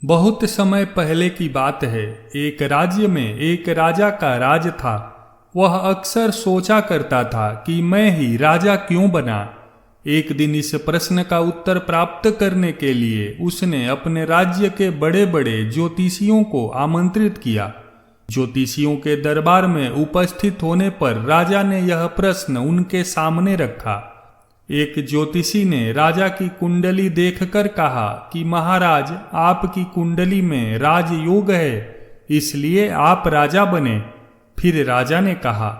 बहुत समय पहले की बात है। एक राज्य में एक राजा का राज था। वह अक्सर सोचा करता था कि मैं ही राजा क्यों बना। एक दिन इस प्रश्न का उत्तर प्राप्त करने के लिए उसने अपने राज्य के बड़े बड़े ज्योतिषियों को आमंत्रित किया। ज्योतिषियों के दरबार में उपस्थित होने पर राजा ने यह प्रश्न उनके सामने रखा। एक ज्योतिषी ने राजा की कुंडली देखकर कहा कि महाराज, आपकी कुंडली में राजयोग है, इसलिए आप राजा बने। फिर राजा ने कहा,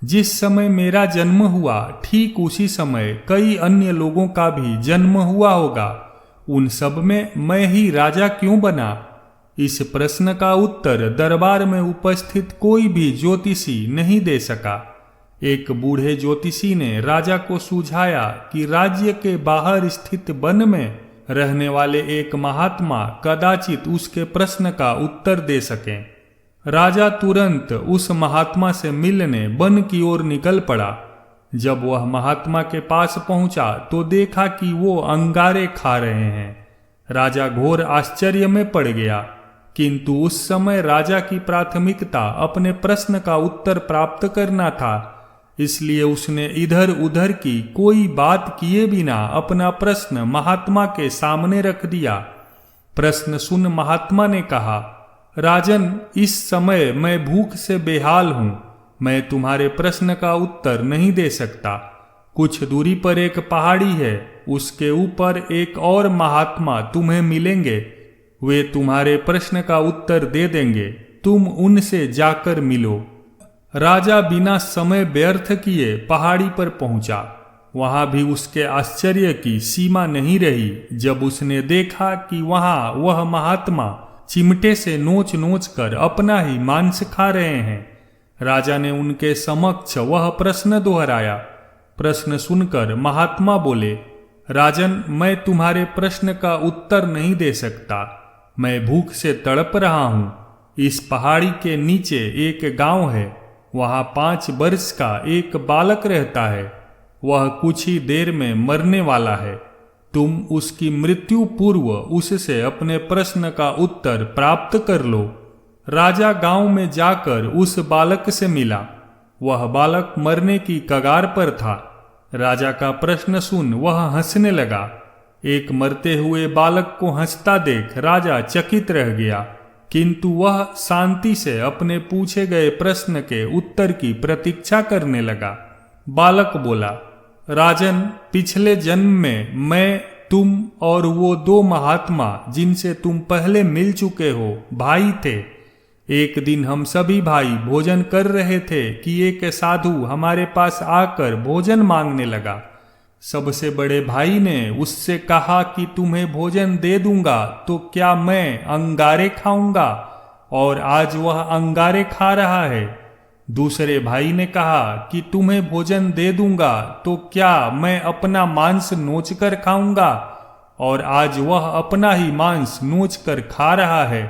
जिस समय मेरा जन्म हुआ ठीक उसी समय कई अन्य लोगों का भी जन्म हुआ होगा, उन सब में मैं ही राजा क्यों बना। इस प्रश्न का उत्तर दरबार में उपस्थित कोई भी ज्योतिषी नहीं दे सका। एक बूढ़े ज्योतिषी ने राजा को सुझाया कि राज्य के बाहर स्थित वन में रहने वाले एक महात्मा कदाचित उसके प्रश्न का उत्तर दे सकें। राजा तुरंत उस महात्मा से मिलने वन की ओर निकल पड़ा। जब वह महात्मा के पास पहुंचा तो देखा कि वो अंगारे खा रहे हैं। राजा घोर आश्चर्य में पड़ गया, किंतु उस समय राजा की प्राथमिकता अपने प्रश्न का उत्तर प्राप्त करना था, इसलिए उसने इधर उधर की कोई बात किए बिना अपना प्रश्न महात्मा के सामने रख दिया। प्रश्न सुन महात्मा ने कहा, राजन, इस समय मैं भूख से बेहाल हूं, मैं तुम्हारे प्रश्न का उत्तर नहीं दे सकता। कुछ दूरी पर एक पहाड़ी है, उसके ऊपर एक और महात्मा तुम्हें मिलेंगे, वे तुम्हारे प्रश्न का उत्तर दे देंगे, तुम उनसे जाकर मिलो। राजा बिना समय व्यर्थ किए पहाड़ी पर पहुंचा। वहां भी उसके आश्चर्य की सीमा नहीं रही जब उसने देखा कि वहां वह महात्मा चिमटे से नोच नोच कर अपना ही मांस खा रहे हैं। राजा ने उनके समक्ष वह प्रश्न दोहराया। प्रश्न सुनकर महात्मा बोले, राजन, मैं तुम्हारे प्रश्न का उत्तर नहीं दे सकता, मैं भूख से तड़प रहा हूं। इस पहाड़ी के नीचे एक गांव है, वहां 5 वर्ष का एक बालक रहता है, वह कुछ ही देर में मरने वाला है। तुम उसकी मृत्यु पूर्व उससे अपने प्रश्न का उत्तर प्राप्त कर लो। राजा गांव में जाकर उस बालक से मिला। वह बालक मरने की कगार पर था। राजा का प्रश्न सुन वह हंसने लगा। एक मरते हुए बालक को हंसता देख राजा चकित रह गया, किंतु वह शांति से अपने पूछे गए प्रश्न के उत्तर की प्रतीक्षा करने लगा। बालक बोला, राजन, पिछले जन्म में मैं, तुम और वो 2 महात्मा जिनसे तुम पहले मिल चुके हो भाई थे। एक दिन हम सभी भाई भोजन कर रहे थे कि एक साधु हमारे पास आकर भोजन मांगने लगा। सबसे बड़े भाई ने उससे कहा कि तुम्हें भोजन दे दूंगा तो क्या मैं अंगारे खाऊंगा, और आज वह अंगारे खा रहा है। दूसरे भाई ने कहा कि तुम्हें भोजन दे दूंगा तो क्या मैं अपना मांस नोच कर खाऊंगा, और आज वह अपना ही मांस नोच कर खा रहा है।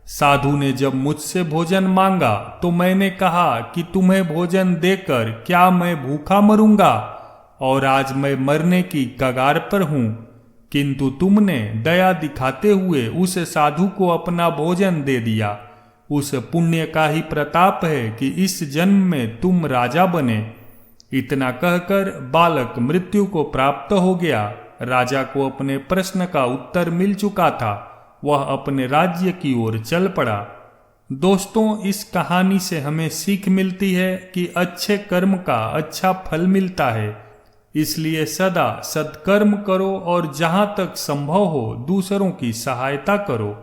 साधु ने जब मुझसे भोजन मांगा तो मैंने कहा कि तुम्हें भोजन देकर क्या मैं भूखा मरूंगा, और आज मैं मरने की कगार पर हूं, किंतु तुमने दया दिखाते हुए उस साधु को अपना भोजन दे दिया। उस पुण्य का ही प्रताप है कि इस जन्म में तुम राजा बने। इतना कहकर बालक मृत्यु को प्राप्त हो गया। राजा को अपने प्रश्न का उत्तर मिल चुका था। वह अपने राज्य की ओर चल पड़ा। दोस्तों, इस कहानी से हमें सीख मिलती है कि अच्छे कर्म का अच्छा फल मिलता है, इसलिए सदा सत्कर्म करो और जहां तक संभव हो दूसरों की सहायता करो।